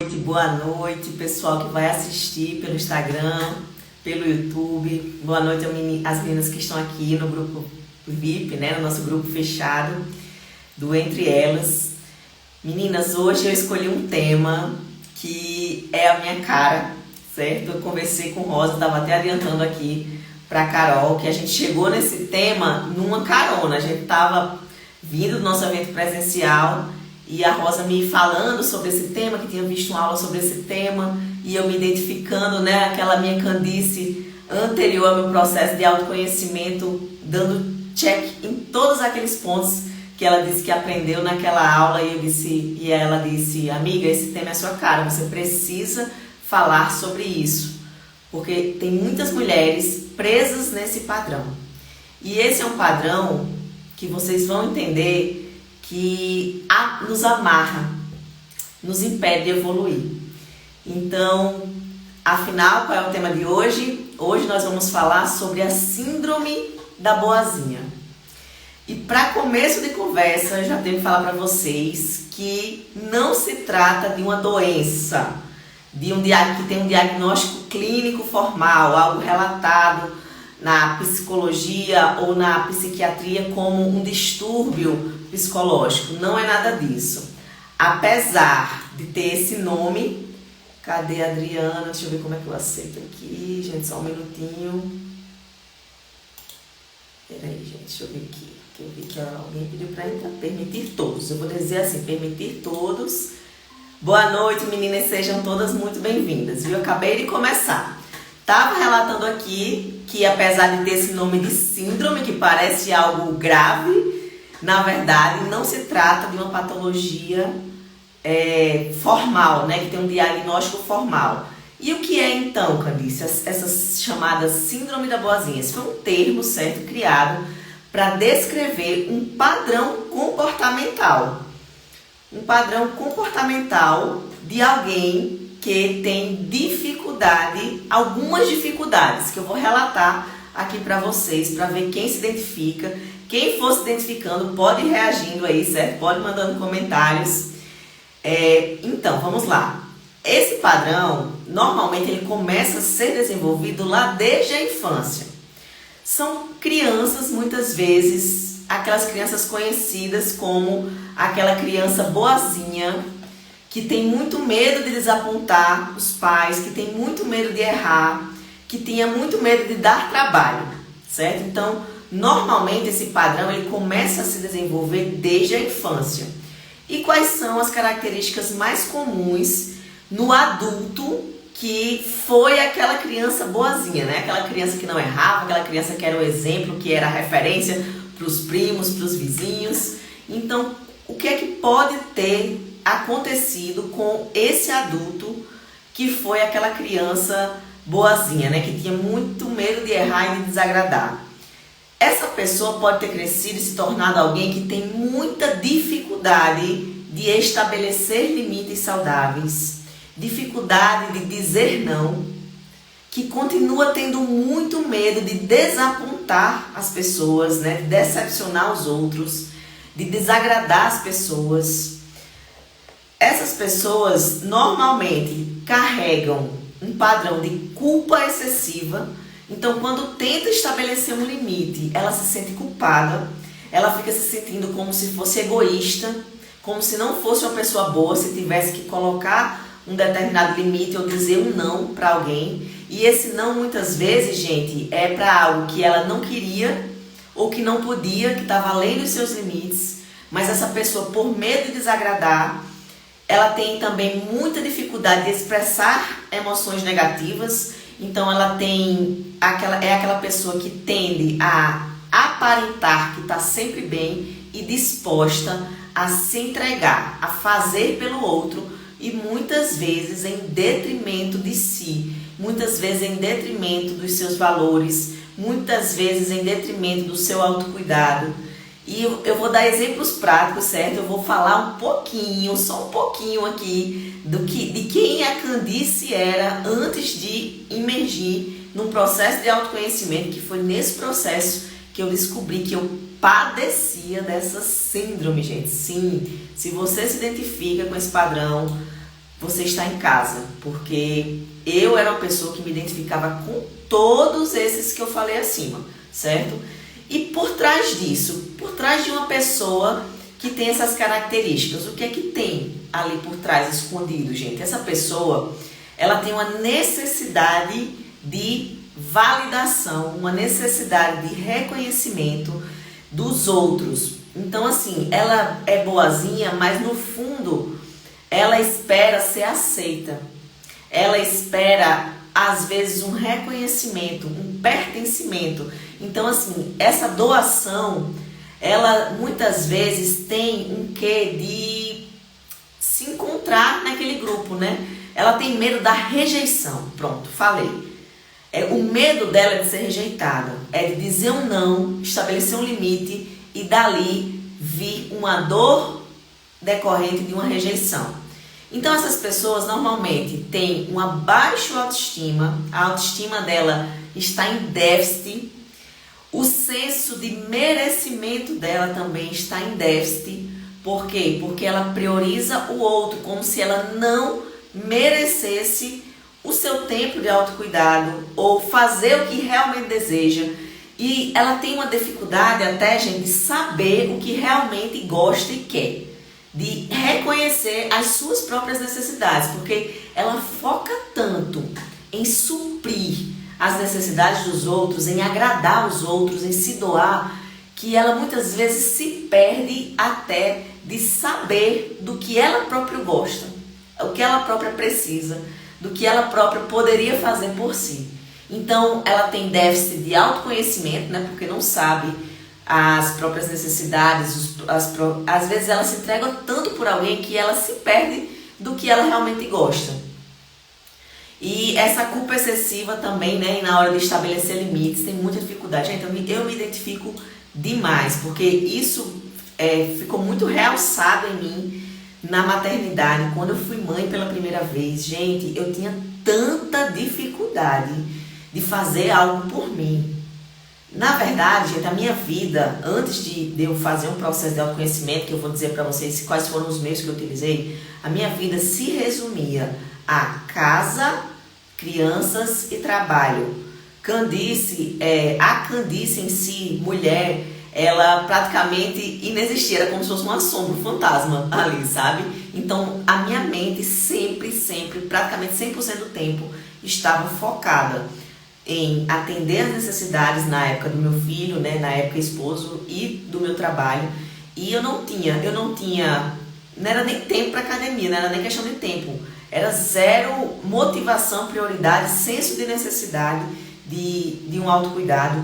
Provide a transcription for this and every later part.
Boa noite, pessoal que vai assistir pelo Instagram, pelo YouTube. Boa noite às meninas que estão aqui no grupo VIP, né, no nosso grupo fechado do Entre Elas. Meninas, hoje eu escolhi um tema que é a minha cara, certo? Eu conversei com Rosa, estava até adiantando aqui para Carol que a gente chegou nesse tema numa carona. A gente estava vindo do nosso evento presencial e a Rosa me falando sobre esse tema, que tinha visto uma aula sobre esse tema, e eu me identificando, né, aquela minha candice anterior ao meu processo de autoconhecimento, dando check em todos aqueles pontos que ela disse que aprendeu naquela aula, e ela disse: amiga, esse tema é sua cara, você precisa falar sobre isso, porque tem muitas mulheres presas nesse padrão. E esse é um padrão que vocês vão entender que nos amarra, nos impede de evoluir. Então, afinal, qual é o tema de hoje? Hoje nós vamos falar sobre a síndrome da boazinha. E para começo de conversa, eu já tenho que falar para vocês que não se trata de uma doença, que tem um diagnóstico clínico formal, algo relatado na psicologia ou na psiquiatria como um distúrbio psicológico. Não é nada disso. Apesar de ter esse nome, cadê a Adriana? Deixa eu ver como é que eu aceito aqui, gente, só um minutinho. Peraí, gente, deixa eu ver aqui. Que eu vi que alguém pediu para entrar. Permitir todos. Eu vou dizer assim, permitir todos. Boa noite, meninas, sejam todas muito bem-vindas. Eu acabei de começar. Estava relatando aqui que, apesar de ter esse nome de síndrome, que parece algo grave, na verdade não se trata de uma patologia formal, né, que tem um diagnóstico formal. E o que é então, Candice, essa chamada síndrome da boazinha? Esse foi um termo, certo, criado para descrever um padrão comportamental. Um padrão comportamental de alguém que tem algumas dificuldades, que eu vou relatar aqui para vocês, para ver quem se identifica. Quem for se identificando pode ir reagindo aí, certo? Pode ir mandando comentários. Então, vamos lá. Esse padrão, normalmente, ele começa a ser desenvolvido lá desde a infância. São crianças, muitas vezes, aquelas crianças conhecidas como aquela criança boazinha, que tem muito medo de desapontar os pais, que tem muito medo de errar, que tinha muito medo de dar trabalho, certo? Então, normalmente esse padrão ele começa a se desenvolver desde a infância. E quais são as características mais comuns no adulto que foi aquela criança boazinha, né? Aquela criança que não errava, aquela criança que era o exemplo, que era a referência para os primos, para os vizinhos. Então, o que é que pode ter acontecido com esse adulto que foi aquela criança boazinha, né? Que tinha muito medo de errar e de desagradar? Essa pessoa pode ter crescido e se tornado alguém que tem muita dificuldade de estabelecer limites saudáveis, dificuldade de dizer não, que continua tendo muito medo de desapontar as pessoas, né? De decepcionar os outros, de desagradar as pessoas. Essas pessoas normalmente carregam um padrão de culpa excessiva. Então, quando tenta estabelecer um limite, ela se sente culpada, ela fica se sentindo como se fosse egoísta, como se não fosse uma pessoa boa, se tivesse que colocar um determinado limite ou dizer um não para alguém. E esse não, muitas vezes, gente, é para algo que ela não queria ou que não podia, que estava além dos seus limites. Mas essa pessoa, por medo de desagradar, ela tem também muita dificuldade de expressar emoções negativas. Então ela é aquela pessoa que tende a aparentar que está sempre bem e disposta a se entregar, a fazer pelo outro, e muitas vezes em detrimento de si, muitas vezes em detrimento dos seus valores, muitas vezes em detrimento do seu autocuidado. E eu vou dar exemplos práticos, certo? Eu vou falar um pouquinho, só um pouquinho aqui, de quem a Candice era antes de imergir num processo de autoconhecimento, que foi nesse processo que eu descobri que eu padecia dessa síndrome, gente. Sim, se você se identifica com esse padrão, você está em casa, porque eu era uma pessoa que me identificava com todos esses que eu falei acima, certo? E por trás disso, por trás de uma pessoa que tem essas características, o que é que tem ali por trás, escondido, gente? Essa pessoa, ela tem uma necessidade de validação, uma necessidade de reconhecimento dos outros. Então, assim, ela é boazinha, mas no fundo, ela espera ser aceita. Ela espera, às vezes, um reconhecimento, um pertencimento. Então, assim, essa doação, ela muitas vezes tem um quê de se encontrar naquele grupo, né? Ela tem medo da rejeição. Pronto, falei. O medo dela é de ser rejeitada, é de dizer um não, estabelecer um limite e dali vir uma dor decorrente de uma rejeição. Então essas pessoas normalmente têm uma baixa autoestima, a autoestima dela está em déficit, o senso de merecimento dela também está em déficit. Por quê? Porque ela prioriza o outro, como se ela não merecesse o seu tempo de autocuidado ou fazer o que realmente deseja. E ela tem uma dificuldade até, gente, de saber o que realmente gosta e quer. De reconhecer as suas próprias necessidades, porque ela foca tanto em suprir as necessidades dos outros, em agradar os outros, em se doar, que ela muitas vezes se perde até de saber do que ela própria gosta, o que ela própria precisa, do que ela própria poderia fazer por si. Então, ela tem déficit de autoconhecimento, né? Porque não sabe as próprias necessidades, às vezes ela se entrega tanto por alguém que ela se perde do que ela realmente gosta. E essa culpa excessiva também, né? Na hora de estabelecer limites, tem muita dificuldade. Então, eu me identifico demais, porque isso ficou muito realçado em mim na maternidade. Quando eu fui mãe pela primeira vez, gente, eu tinha tanta dificuldade de fazer algo por mim. Na verdade, gente, a minha vida, antes de eu fazer um processo de autoconhecimento, que eu vou dizer para vocês quais foram os meios que eu utilizei, a minha vida se resumia a casa, crianças e trabalho. A Candice em si, mulher, ela praticamente inexistia, era como se fosse uma sombra, um fantasma ali, sabe? Então, a minha mente sempre, praticamente 100% do tempo, estava focada em atender as necessidades na época do meu filho, né, na época esposo e do meu trabalho. E eu não tinha, não era nem tempo para academia, não era nem questão de tempo. Era zero motivação, prioridade, senso de necessidade de um autocuidado.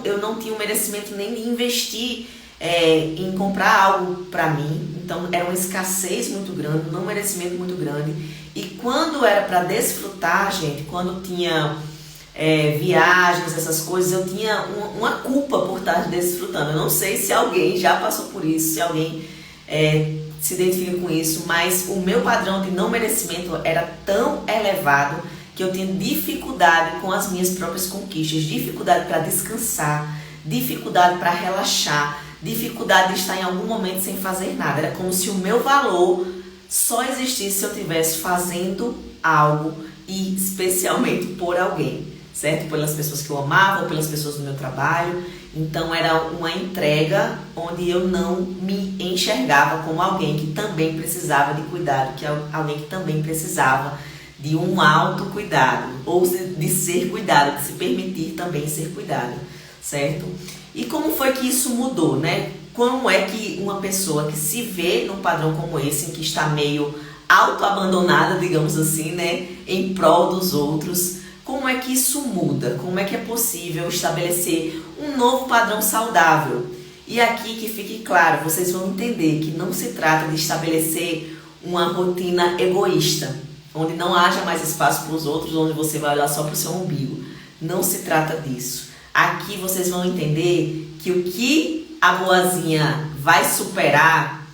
Eu não tinha o merecimento nem de investir em comprar algo para mim. Então era uma escassez muito grande, um merecimento muito grande. E quando era para desfrutar, gente, quando tinha viagens, essas coisas, eu tinha uma culpa por estar desfrutando. Eu não sei se alguém já passou por isso, se alguém se identifica com isso, mas o meu padrão de não merecimento era tão elevado que eu tinha dificuldade com as minhas próprias conquistas, dificuldade para descansar, dificuldade para relaxar, dificuldade de estar em algum momento sem fazer nada. Era como se o meu valor só existisse se eu estivesse fazendo algo e especialmente por alguém, certo? Pelas pessoas que eu amava ou pelas pessoas do meu trabalho. Então era uma entrega onde eu não me enxergava como alguém que também precisava de cuidado, que alguém que também precisava de um autocuidado, ou de ser cuidado, de se permitir também ser cuidado, certo? E como foi que isso mudou, né? Como é que uma pessoa que se vê num padrão como esse, em que está meio auto-abandonada, digamos assim, né, em prol dos outros, como é que isso muda? Como é que é possível estabelecer um novo padrão saudável? E aqui que fique claro, vocês vão entender que não se trata de estabelecer uma rotina egoísta, onde não haja mais espaço para os outros, onde você vai olhar só para o seu umbigo. Não se trata disso. Aqui vocês vão entender que o que a boazinha vai superar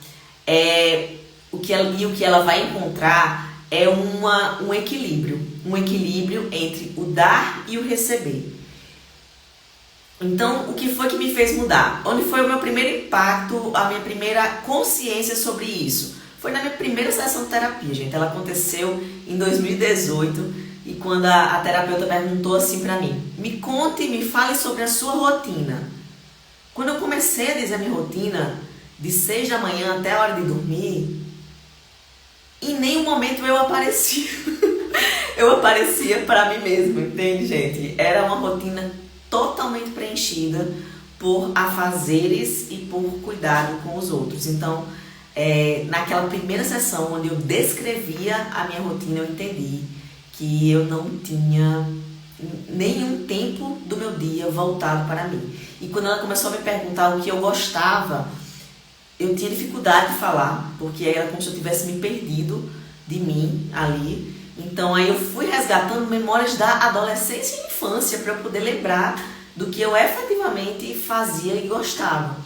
o que ela vai encontrar é um equilíbrio entre o dar e o receber. Então, o que foi que me fez mudar? Onde foi o meu primeiro impacto, a minha primeira consciência sobre isso? Foi na minha primeira sessão de terapia, gente. Ela aconteceu em 2018 e quando a terapeuta perguntou assim pra mim: me conte, me fale sobre a sua rotina. Quando eu comecei a dizer a minha rotina, de 6 da manhã até a hora de dormir, em nenhum momento eu aparecia. Eu aparecia pra mim mesma, entende, gente? Era uma rotina totalmente preenchida por afazeres e por cuidado com os outros. Então, naquela primeira sessão onde eu descrevia a minha rotina, eu entendi que eu não tinha nenhum tempo do meu dia voltado para mim. E quando ela começou a me perguntar o que eu gostava, eu tinha dificuldade de falar, porque era como se eu tivesse me perdido de mim ali. Então aí eu fui resgatando memórias da adolescência e infância para eu poder lembrar do que eu efetivamente fazia e gostava.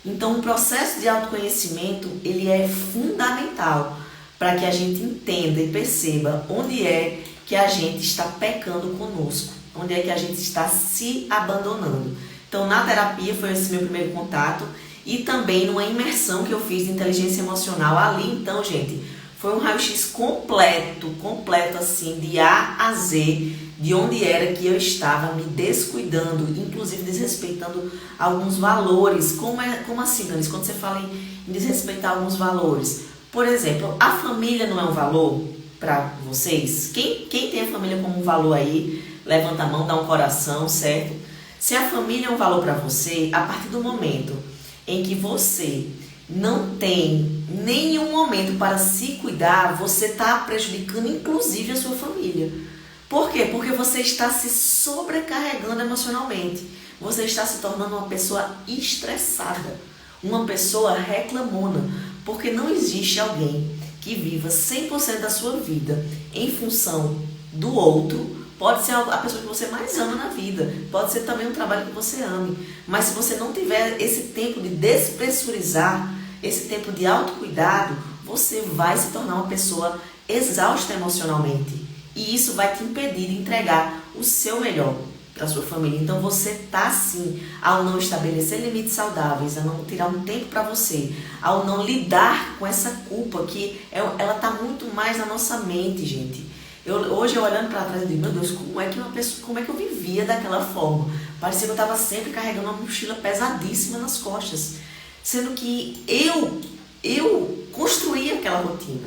Então o processo de autoconhecimento, ele é fundamental para que a gente entenda e perceba onde é que a gente está pecando conosco, onde é que a gente está se abandonando. Então na terapia foi esse meu primeiro contato e também numa imersão que eu fiz de inteligência emocional. Ali então, gente, foi um raio-x completo assim, de A a Z, de onde era que eu estava me descuidando, inclusive desrespeitando alguns valores. Como assim, Dani? Quando você fala em desrespeitar alguns valores? Por exemplo, a família não é um valor para vocês? Quem tem a família como um valor aí, levanta a mão, dá um coração, certo? Se a família é um valor para você, a partir do momento em que você não tem nenhum momento para se cuidar, você está prejudicando inclusive a sua família. Por quê? Porque você está se sobrecarregando emocionalmente. Você está se tornando uma pessoa estressada, uma pessoa reclamona, porque não existe alguém que viva 100% da sua vida em função do outro. Pode ser a pessoa que você mais ama na vida, pode ser também um trabalho que você ame, mas se você não tiver esse tempo de despressurizar, esse tempo de autocuidado, você vai se tornar uma pessoa exausta emocionalmente. E isso vai te impedir de entregar o seu melhor para a sua família. Então você está sim, ao não estabelecer limites saudáveis, a não tirar um tempo para você, ao não lidar com essa culpa que ela está muito mais na nossa mente, gente. Hoje eu olhando para trás, eu digo, meu Deus, como é que eu vivia daquela forma? Parecia que eu estava sempre carregando uma mochila pesadíssima nas costas. Sendo que eu construí aquela rotina,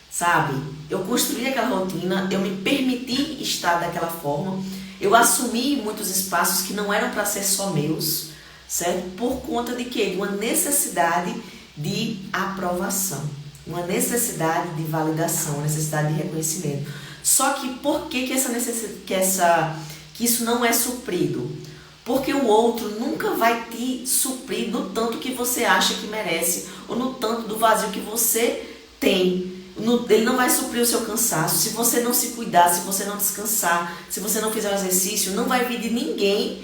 sabe? Eu construí aquela rotina, eu me permiti estar daquela forma, eu assumi muitos espaços que não eram para ser só meus, certo? Por conta de quê? De uma necessidade de aprovação, uma necessidade de validação, uma necessidade de reconhecimento. Só que por que isso não é suprido? Porque o outro nunca vai te suprir no tanto que você acha que merece ou no tanto do vazio que você tem. Ele não vai suprir o seu cansaço. Se você não se cuidar, se você não descansar, se você não fizer o exercício, não vai vir de ninguém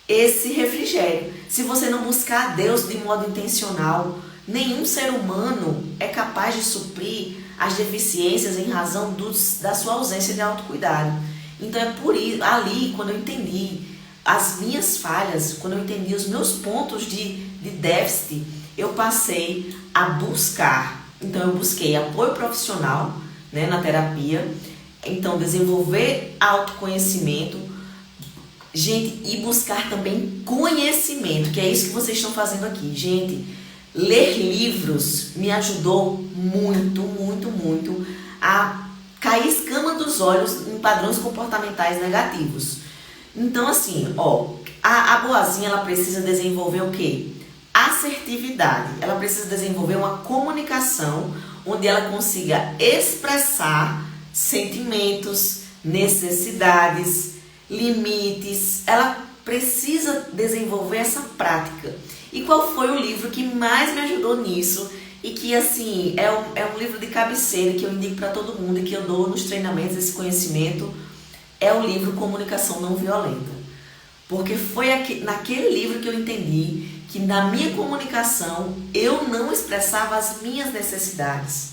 esse refrigério. Se você não buscar a Deus de modo intencional, nenhum ser humano é capaz de suprir as deficiências em razão da sua ausência de autocuidado. Então é por isso, ali, quando eu entendi as minhas falhas, quando eu entendi os meus pontos de déficit, eu passei a buscar. Então eu busquei apoio profissional, né, na terapia, então desenvolver autoconhecimento, gente, e buscar também conhecimento, que é isso que vocês estão fazendo aqui. Gente, ler livros me ajudou muito, muito, muito a cair escama dos olhos em padrões comportamentais negativos. Então assim, a boazinha, ela precisa desenvolver o quê? Assertividade. Ela precisa desenvolver uma comunicação onde ela consiga expressar sentimentos, necessidades, limites. Ela precisa desenvolver essa prática. E qual foi o livro que mais me ajudou nisso? E que assim, é um livro de cabeceira que eu indico para todo mundo e que eu dou nos treinamentos esse conhecimento. É o livro Comunicação Não Violenta. Porque foi naquele livro que eu entendi que na minha comunicação eu não expressava as minhas necessidades.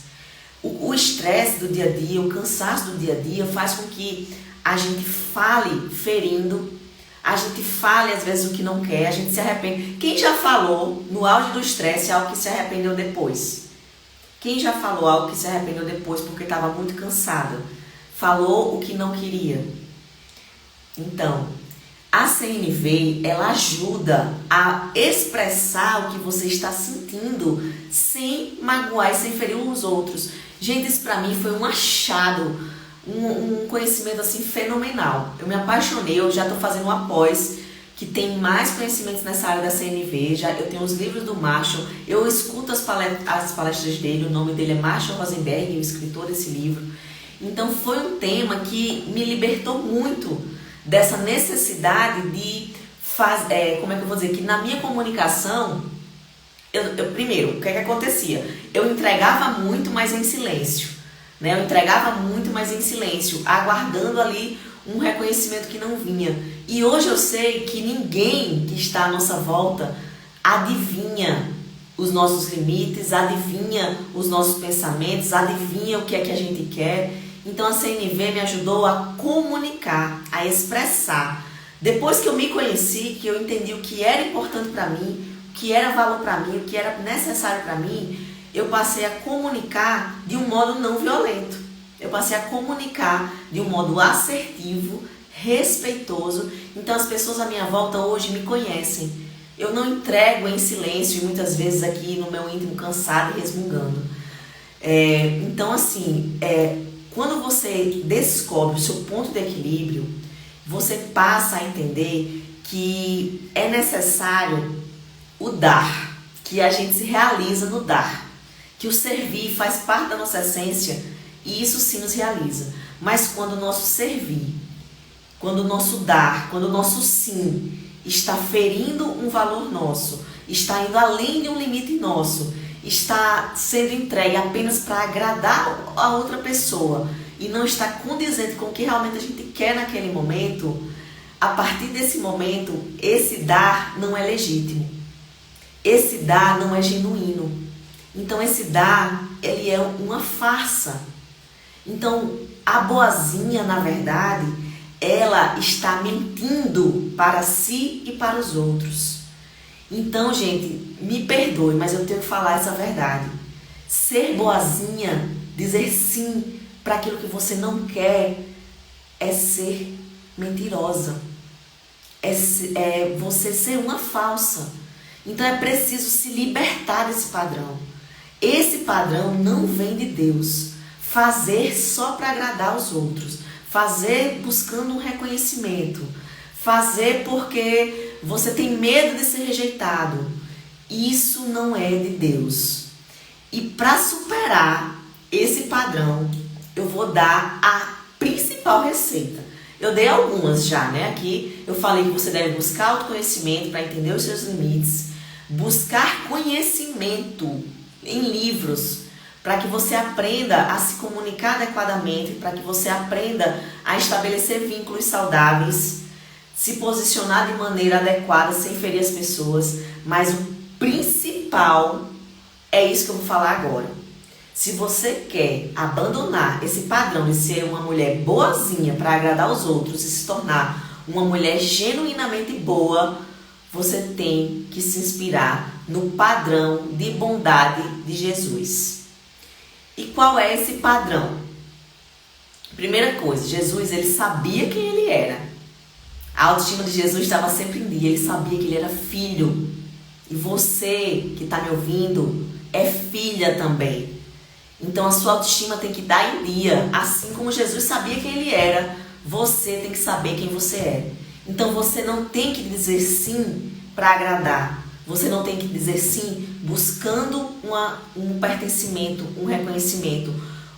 O estresse do dia a dia, o cansaço do dia a dia faz com que a gente fale ferindo, a gente fale às vezes o que não quer, a gente se arrepende. Quem já falou no auge do estresse algo que se arrependeu depois? Quem já falou algo que se arrependeu depois porque estava muito cansada? Falou o que não queria? Então, a CNV, ela ajuda a expressar o que você está sentindo sem magoar e sem ferir os outros. Gente, isso pra mim foi um achado, um conhecimento assim fenomenal. Eu me apaixonei, eu já estou fazendo uma pós que tem mais conhecimentos nessa área da CNV. Eu tenho os livros do Marshall, eu escuto as palestras dele, o nome dele é Marshall Rosenberg, o escritor desse livro. Então foi um tema que me libertou muito dessa necessidade de fazer, como é que eu vou dizer, que na minha comunicação, primeiro, o que é que acontecia? Eu entregava muito, mas em silêncio, né? Eu entregava muito, mas em silêncio, aguardando ali um reconhecimento que não vinha. E hoje eu sei que ninguém que está à nossa volta adivinha os nossos limites, adivinha os nossos pensamentos, adivinha o que é que a gente quer. Então a CNV me ajudou a comunicar, a expressar. Depois que eu me conheci, que eu entendi o que era importante para mim, o que era valor para mim, o que era necessário para mim, eu passei a comunicar de um modo não violento. Eu passei a comunicar de um modo assertivo, respeitoso. Então as pessoas à minha volta hoje me conhecem. Eu não entrego em silêncio e muitas vezes aqui no meu íntimo cansado e resmungando. Então assim, quando você descobre o seu ponto de equilíbrio, você passa a entender que é necessário o dar, que a gente se realiza no dar, que o servir faz parte da nossa essência e isso sim nos realiza. Mas quando o nosso servir, quando o nosso dar, quando o nosso sim está ferindo um valor nosso, está indo além de um limite nosso, está sendo entregue apenas para agradar a outra pessoa e não está condizente com o que realmente a gente quer naquele momento, a partir desse momento, esse dar não é legítimo. Esse dar não é genuíno. Então esse dar, ele é uma farsa. Então a boazinha, na verdade, ela está mentindo para si e para os outros. Então, gente, me perdoe, mas eu tenho que falar essa verdade. Ser boazinha, dizer sim para aquilo que você não quer, é ser mentirosa. É você ser uma falsa. Então é preciso se libertar desse padrão. Esse padrão não vem de Deus. Fazer só para agradar os outros. Fazer buscando um reconhecimento. Fazer porque você tem medo de ser rejeitado. Isso não é de Deus. E para superar esse padrão, eu vou dar a principal receita. Eu dei algumas já, né? Aqui eu falei que você deve buscar autoconhecimento para entender os seus limites. Buscar conhecimento em livros, para que você aprenda a se comunicar adequadamente, para que você aprenda a estabelecer vínculos saudáveis, se posicionar de maneira adequada, sem ferir as pessoas. Mas o principal é isso que eu vou falar agora. Se você quer abandonar esse padrão de ser uma mulher boazinha para agradar os outros e se tornar uma mulher genuinamente boa, você tem que se inspirar no padrão de bondade de Jesus. E qual é esse padrão? Primeira coisa, Jesus, ele sabia quem ele era. A autoestima de Jesus estava sempre em dia, ele sabia que ele era filho. E você que está me ouvindo é filha também. Então a sua autoestima tem que dar em dia. Assim como Jesus sabia quem ele era, você tem que saber quem você é. Então você não tem que dizer sim para agradar. Você não tem que dizer sim buscando um pertencimento, um reconhecimento.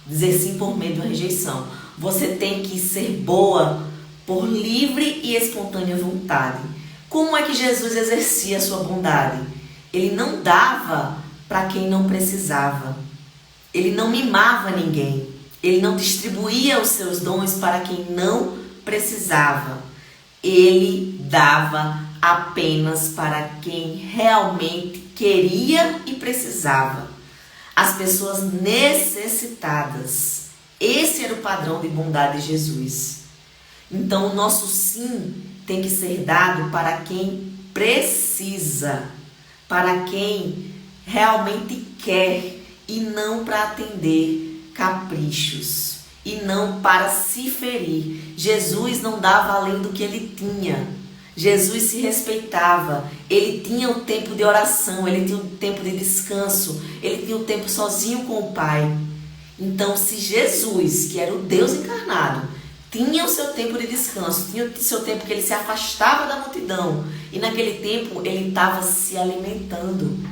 Dizer sim por meio de uma rejeição. Você tem que ser boa por livre e espontânea vontade. Como é que Jesus exercia a sua bondade? Ele não dava para quem não precisava. Ele não mimava ninguém. Ele não distribuía os seus dons para quem não precisava. Ele dava apenas para quem realmente queria e precisava. As pessoas necessitadas. Esse era o padrão de bondade de Jesus. Então o nosso sim tem que ser dado para quem precisa, para quem realmente quer e não para atender caprichos e não para se ferir. Jesus não dava além do que ele tinha. Jesus se respeitava, ele tinha o tempo de oração, ele tinha o tempo de descanso, ele tinha o tempo sozinho com o Pai. Então, se Jesus, que era o Deus encarnado, tinha o seu tempo de descanso, tinha o seu tempo que ele se afastava da multidão, e naquele tempo ele estava se alimentando,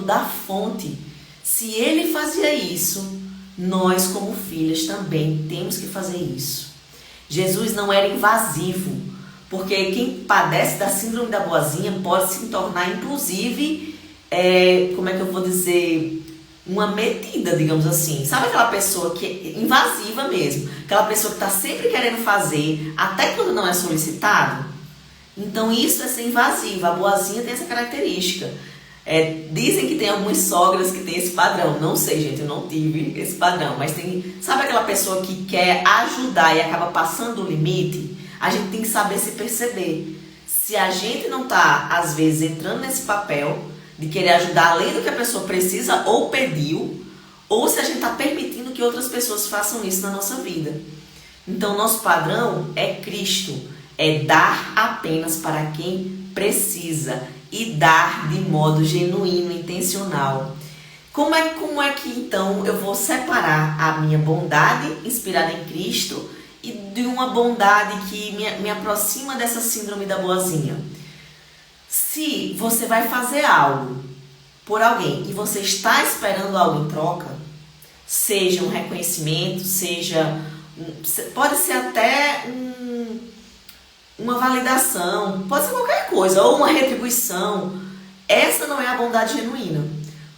da fonte. Se ele fazia isso, nós como filhas também temos que fazer isso. Jesus não era invasivo, porque quem padece da síndrome da boazinha pode se tornar, inclusive, como é que eu vou dizer, uma metida, digamos assim. Sabe aquela pessoa que é invasiva mesmo? Aquela pessoa que está sempre querendo fazer, até quando não é solicitado? Então isso é ser invasiva. A boazinha tem essa característica. Dizem que tem algumas sogras que tem esse padrão. Não sei, gente, eu não tive esse padrão. Mas tem, sabe aquela pessoa que quer ajudar e acaba passando o limite? A gente tem que saber se perceber. Se a gente não está, às vezes, entrando nesse papel de querer ajudar além do que a pessoa precisa ou pediu, ou se a gente está permitindo que outras pessoas façam isso na nossa vida. Então, nosso padrão é Cristo. É dar apenas para quem precisa e dar de modo genuíno, intencional. Como é que então eu vou separar a minha bondade inspirada em Cristo e de uma bondade que me aproxima dessa síndrome da boazinha? Se você vai fazer algo por alguém e você está esperando algo em troca, seja um reconhecimento, pode ser até uma validação, pode ser qualquer coisa, ou uma retribuição. Essa não é a bondade genuína,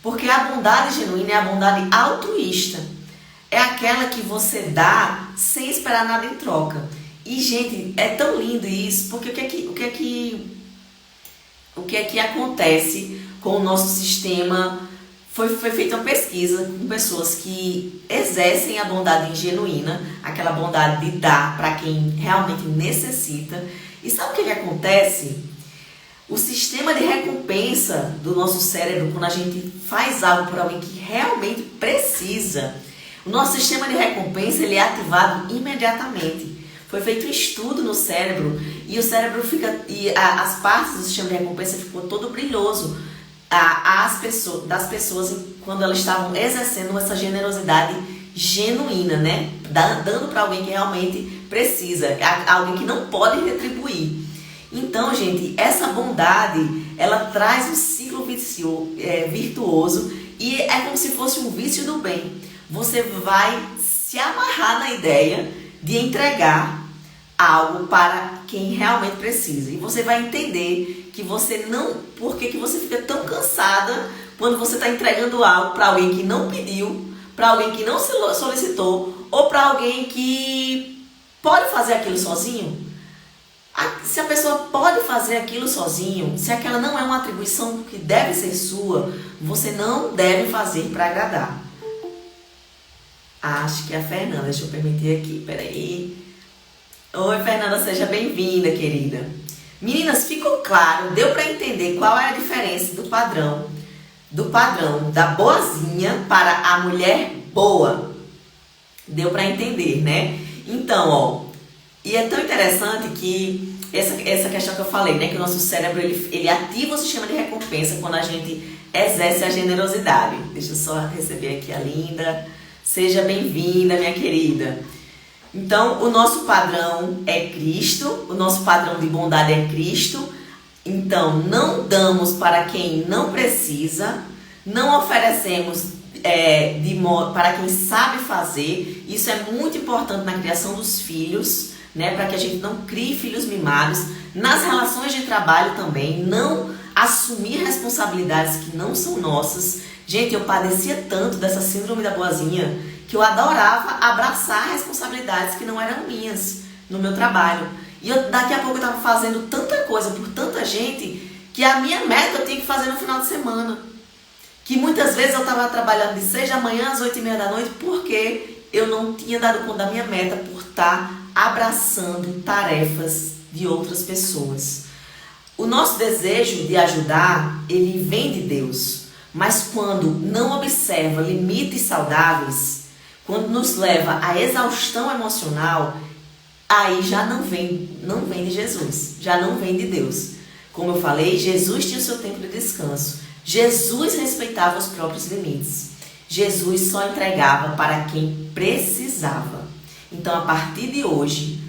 porque a bondade genuína é a bondade altruísta, é aquela que você dá sem esperar nada em troca. E, gente, é tão lindo isso, porque o que é que acontece com o nosso sistema? Foi feita uma pesquisa com pessoas que exercem a bondade genuína, aquela bondade de dar para quem realmente necessita. E sabe o que acontece? O sistema de recompensa do nosso cérebro, quando a gente faz algo por alguém que realmente precisa, o nosso sistema de recompensa ele é ativado imediatamente. Foi feito um estudo no cérebro e o cérebro as partes do sistema de recompensa ficou todo brilhoso. Das pessoas quando elas estavam exercendo essa generosidade genuína, né? Dando para alguém que realmente precisa, alguém que não pode retribuir. Então, gente, essa bondade, ela traz um ciclo virtuoso e é como se fosse um vício do bem. Você vai se amarrar na ideia de entregar algo para quem realmente precisa. E você vai entender que você não... Por que você fica tão cansada quando você está entregando algo para alguém que não pediu, para alguém que não se solicitou, ou para alguém que pode fazer aquilo sozinho? Se a pessoa pode fazer aquilo sozinho, se aquela não é uma atribuição que deve ser sua, você não deve fazer para agradar. Acho que é a Fernanda, deixa eu permitir aqui, peraí. Oi, Fernanda, seja bem-vinda, querida. Meninas, ficou claro, deu para entender qual é a diferença do padrão da boazinha para a mulher boa. Deu para entender, né? Então, e é tão interessante que essa questão que eu falei, né? Que o nosso cérebro, ele ativa o sistema de recompensa quando a gente exerce a generosidade. Deixa eu só receber aqui a Linda. Seja bem-vinda, minha querida. Então, o nosso padrão é Cristo, o nosso padrão de bondade é Cristo. Então, não damos para quem não precisa, não oferecemos para quem sabe fazer. Isso é muito importante na criação dos filhos, né? Para que a gente não crie filhos mimados. Nas relações de trabalho também, não assumir responsabilidades que não são nossas. Gente, eu padecia tanto dessa síndrome da boazinha que eu adorava abraçar responsabilidades que não eram minhas no meu trabalho. E daqui a pouco eu estava fazendo tanta coisa por tanta gente que a minha meta eu tinha que fazer no final de semana. Que muitas vezes eu estava trabalhando de 6 da manhã às 8h30 da noite porque eu não tinha dado conta da minha meta por estar abraçando tarefas de outras pessoas. O nosso desejo de ajudar, ele vem de Deus. Mas quando não observa limites saudáveis, quando nos leva à exaustão emocional, aí já não vem de Jesus, já não vem de Deus. Como eu falei, Jesus tinha o seu tempo de descanso. Jesus respeitava os próprios limites. Jesus só entregava para quem precisava. Então, a partir de hoje,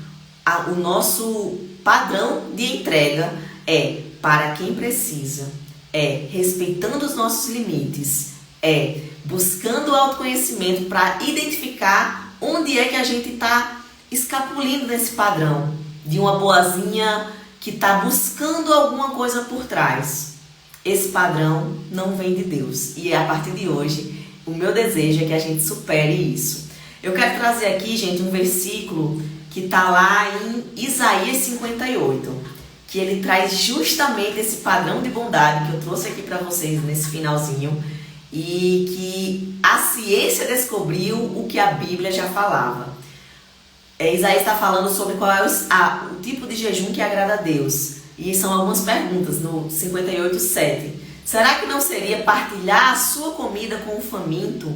o nosso padrão de entrega é para quem precisa, é respeitando os nossos limites, é buscando o autoconhecimento para identificar onde é que a gente está escapulindo nesse padrão de uma boazinha que está buscando alguma coisa por trás. Esse padrão não vem de Deus. E a partir de hoje, o meu desejo é que a gente supere isso. Eu quero trazer aqui, gente, um versículo que está lá em Isaías 58, que ele traz justamente esse padrão de bondade que eu trouxe aqui para vocês nesse finalzinho, e que a ciência descobriu o que a Bíblia já falava. Isaías está falando sobre qual é o tipo de jejum que agrada a Deus. E são algumas perguntas no 58:7. Será que não seria partilhar a sua comida com o faminto?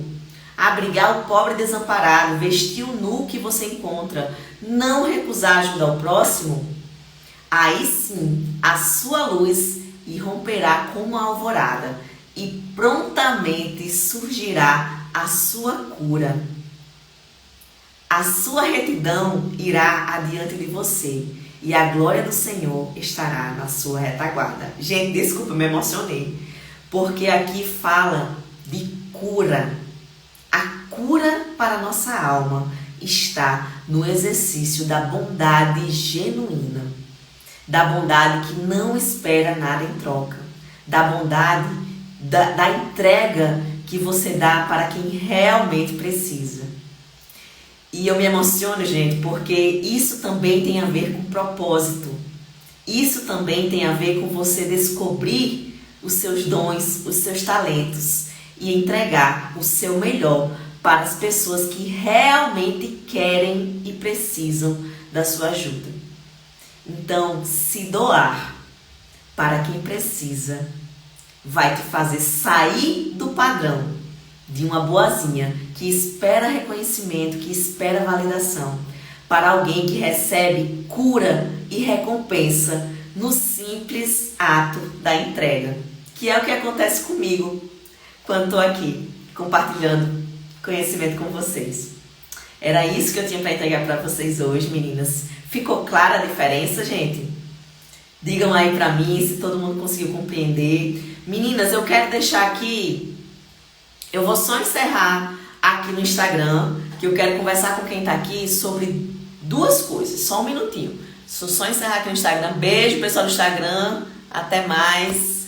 Abrigar o pobre desamparado, vestir o nu que você encontra, não recusar ajuda ao próximo? Aí sim, a sua luz irromperá como a alvorada e prontamente surgirá a sua cura. A sua retidão irá adiante de você e a glória do Senhor estará na sua retaguarda. Gente, desculpa, me emocionei, porque aqui fala de cura. A cura para a nossa alma está no exercício da bondade genuína, da bondade que não espera nada em troca, da bondade, da entrega que você dá para quem realmente precisa. E eu me emociono, gente, porque isso também tem a ver com propósito. Isso também tem a ver com você descobrir os seus dons, os seus talentos e entregar o seu melhor para as pessoas que realmente querem e precisam da sua ajuda. Então, se doar para quem precisa vai te fazer sair do padrão de uma boazinha que espera reconhecimento, que espera validação, para alguém que recebe cura e recompensa no simples ato da entrega, que é o que acontece comigo quando estou aqui compartilhando conhecimento com vocês. Era isso que eu tinha para entregar para vocês hoje, meninas. Ficou clara a diferença, gente? Digam aí para mim se todo mundo conseguiu compreender. Meninas, eu quero deixar aqui, eu vou só encerrar aqui no Instagram, que eu quero conversar com quem tá aqui sobre duas coisas, só um minutinho. Só encerrar aqui no Instagram. Beijo, pessoal do Instagram. Até mais.